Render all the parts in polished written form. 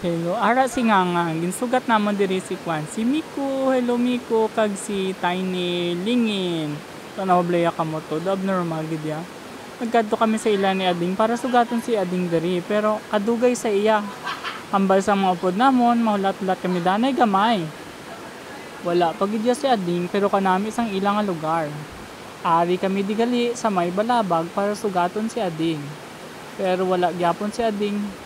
Hello, ara si Ngangang. Ginsugat namon diri si Kwan. Si Miko, hello Miko, kag si Tiny Lingin. Tanaw blaya kamo to, abnormal gid ya. Nagkadto kami sa ila ni Ading para sugaton si Ading diri, pero kadugay sa iya. Hambal sa mga upod namon, mahulat-hulat kami danay gamay. Wala pagidya si Ading, pero kanami isang ilang nga lugar. Ari kami digali sa may balabag para sugaton si Ading. Pero wala gyapon si Ading.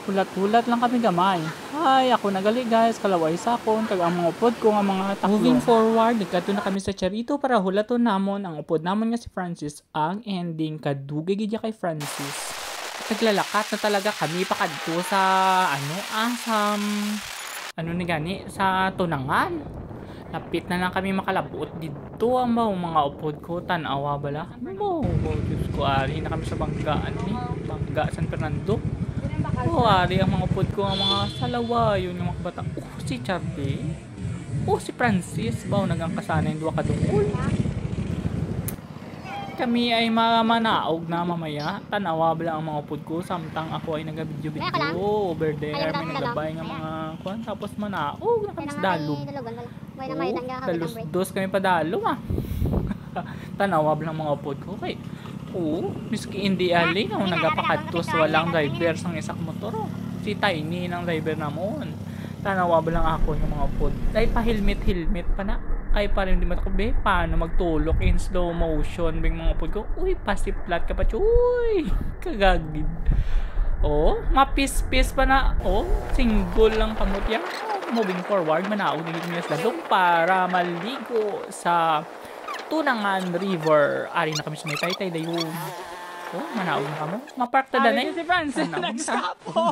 Hulat-hulat lang kami gamay. Ay, ako nagali guys, kalaway sa akon, kag ang mga upod ko nga mga taklo. Moving forward, nagkadto na kami sa Charito para hulaton namon ang upod namon nga si Francis. Ang ending kadugay gid kay Francis. Naglalakat na talaga kami pakadto sa ano ni gani sa tunangan. Lapit na lang kami makalabuot dito ang mga upod ko tan-awa bala. Diyos ko, ari na kami sa banggaan ni Bangga San Fernando. Ari ang mga upod ko ang mga salawayon ng mga bata. Si Charlie. Si Francis. Nagangkasana yung duwa kadungkol. Kami ay manaog na mamaya. Tanawa bala ang mga upod ko. Samtang ako ay nagabidyo-bidyo over there. May naglabay ng mga kwan. Tapos manaog na kami sa dalog. Dalos kami padalo Tanawa bala ang mga upod ko. Okay. Miski hindi ali no nagapakadtos walang driver sang isak motor. Si Tiny ng driver namon. Tanawa ba lang ako ng mga upod. Dahil pa helmet pa na. Kay pa rin di matakobe paano magtulok in slow motion bing mga upod ko. Pasiplat ka pa chuy. Kagagid. Mapis-pis pa na. Single lang kamot yan. Moving forward, manaog na gito sa dalog para maligo sa Tunangan River. Ari na kami sa may Taytay dayon. Manaog na kamo. Mapark ta danay. Si Francis nagskapo.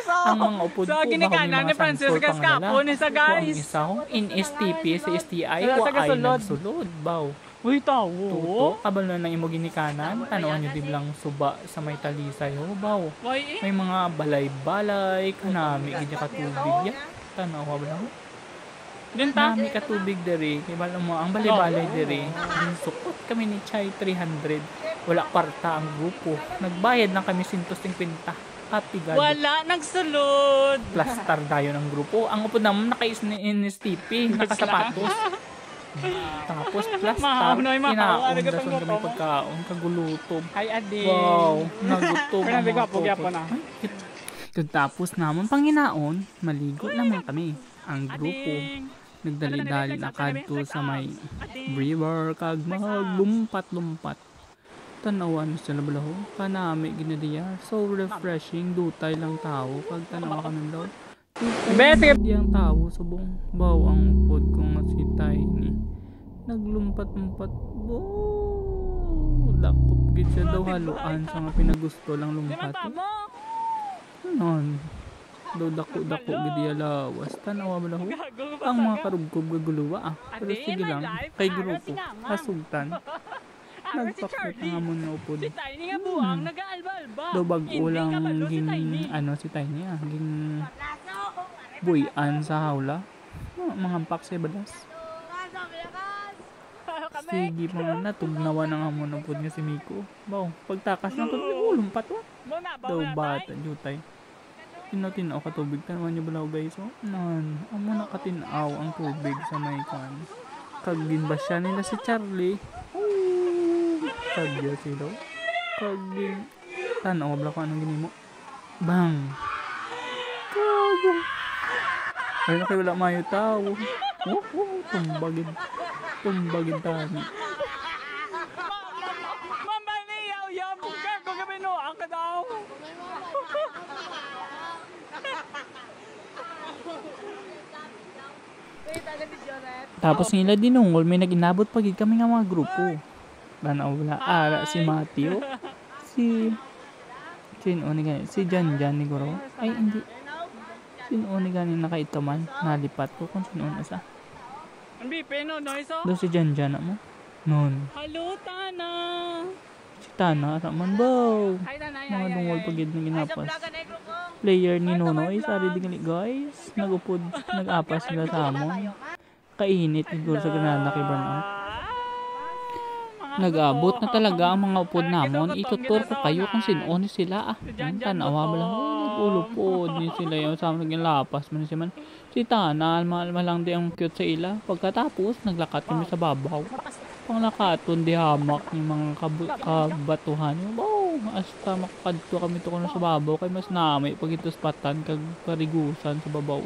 Ang mga upod ko. So, ginikanan ni Francis nagskapo ni sa guys. In STP, sa STI, ko ay nagsulod. Uy, tawo. Kabal na imo ginikanan. Tanawan nyo di lang suba sa may talisay. May mga balay-balay. Kanami, gini katubig. Tanawa ba lang? Nami katubig diri, kay bala mo ang balay-balay diri. Sukot kami ni Chai 300. Wala kwarta ang grupo. Nagbayad lang kami 150. Kapigado. Wala nagsulod. Plaster dayon ang grupo. Ang upod naman naka-STP, nakasapatos. Tapos plaster, kinaundason kami pagkaon, kagulutob. Ay, adi. Nagutob. Tapos namon panginaon, maligo naman kami. Ang grupo nagdali-dali na kadto sa may river kag maglumpat-lumpat. Tanawan sa labalaho kanami ginadiya. So refreshing, dutay lang tao kag tanawa kami daw. Diyang tao subong ang upod ko nga si Tiny. Naglumpat-lumpat. Dakop gid siya daw haluan sa nga pinagusto lang lumpat. Daw dako-dako gidi lawas. Tanawa ba lang ang mga karugkob gaguluwa Pero sige lang, kay grupo, kasugtan. Nagpakit ang amon na upod. Daw bago lang si Tiny ging buyan sa hawla. Mga hampak sa badas. Sige mga natugnawa ng amon na upod nga si Miko. Pagtakas ng tubig, lumpat daw bata, jutay. Tinaw katubig. Tanawan nyo balaw guys. Amo nakatinaw ang tubig sa may kan. Kagin ba siya nila si Charlie? Kagya sila. Kagin. Tanaw bala ko anong ginimo. Bang. Kagong. Ay na kayo wala mayo tao. Tumbagin tani. Mamaniyaw yam. Kung kami no, ang kadaw. Tapos nila dinungol, may nag-inabot pagid kami nga mga grupo. Wala. Ara si Matthew. Si Jan ni Goro. Ay hindi. Sino ni gani nakaitaman. Nalipat ko kung sino na sa. Do si Jan mo. Nun. Hello, Tana. Si Tana, raman mga dungol pagid na ginapas. Player ni Nonoy, sari dingali guys. Nag-apas sila sa amon. Kainit siguro sa Granada kay Burnout. Nag-abot na talaga ang mga upod namon. Itutur ko kayo kung sino sila. Tanawa ba lang. Ulupod. Ni sila yung sa naging lapas man si man. Si Tana, malang di ang cute sa ila. Pagkatapos, naglakat kami sa babaw. Panglakaton di hamak yung mga kabatuhan. Wow, hasta makakadto kami to kuno sa babaw. Kay mas namay pag itos patan kag parigusan sa babaw.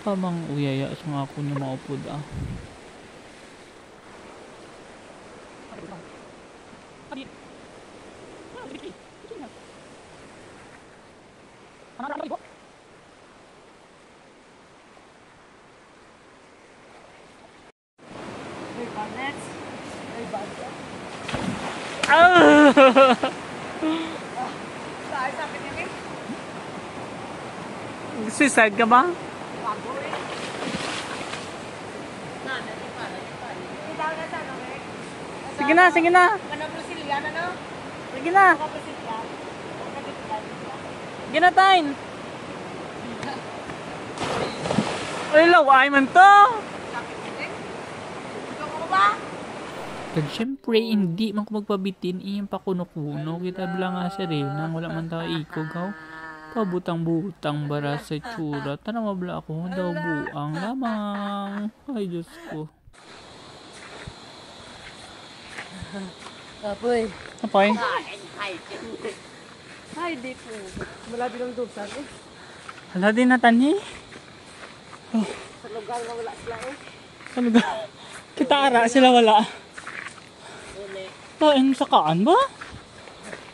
Kamang uyaya sa mga ako niya maupod ah. Suicide ka ba? Sige na, sige na. Sige na. Sige na, Tain. Ay, laway man to. Kag syempre, hindi man ko magpabitin, iyong pakuno-kuno. Kita bilang nga si Rena, wala man tayo ikog, haw. Pabutang-butang bara sa tsura. Tanang mabla ako, daw buang lamang. Ay, Diyos ko. Apoy. Apoy? Ay, di po. Wala din ang dubsan eh. Hala din na tani. Oh. Sa lugar na wala sila eh. Sa lugar. Kita ara sila wala. Tain sa kaan ba?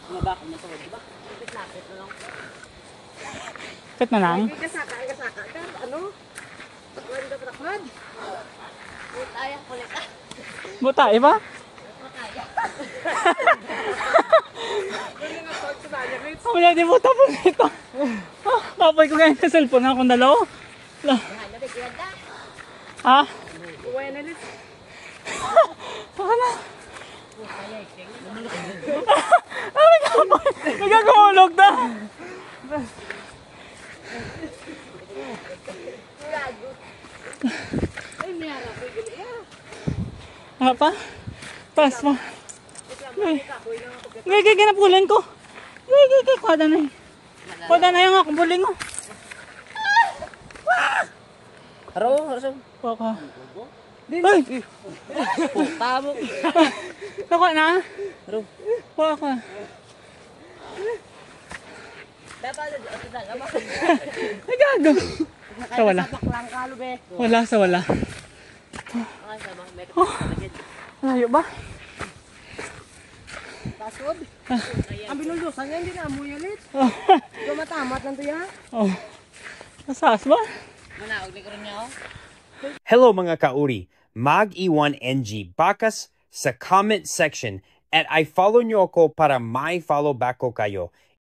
Mabak mo sa diba? Lapit na lang. Kat na lang? Kasaka ka. Ano? Taklan ka taklan. Butaya kulit ah. Butay ba? Wala din buta po nito. Kapay ko ngayon sa cellphone akong dalaw. Ha? Uwaya na lit. Baka na. Ay, kapay. Nagkakumulog na. Ay, mayara ko guli ah. Apa? Taas mo. Ngay, ginapulan ko. Ngay, kwada na eh. Kwada na yung akong buling ko. Haro. Baka. Ay! Tamo. Baka na? Haro. Baka. Dapat na lama. Ay, gago. Sa wala. Baklang kalo be. Wala sa wala. Ay, sama makeup sa Layo ba? Pasod. Ang binuldusan yan din amoy ulit. Gumatamat lang to ya. Oh. Nasas ba? Manaog ni karon niya oh. Hello mga kauri, mag-iwan NG bakas sa comment section at I follow nyo ako para may follow back ko kayo.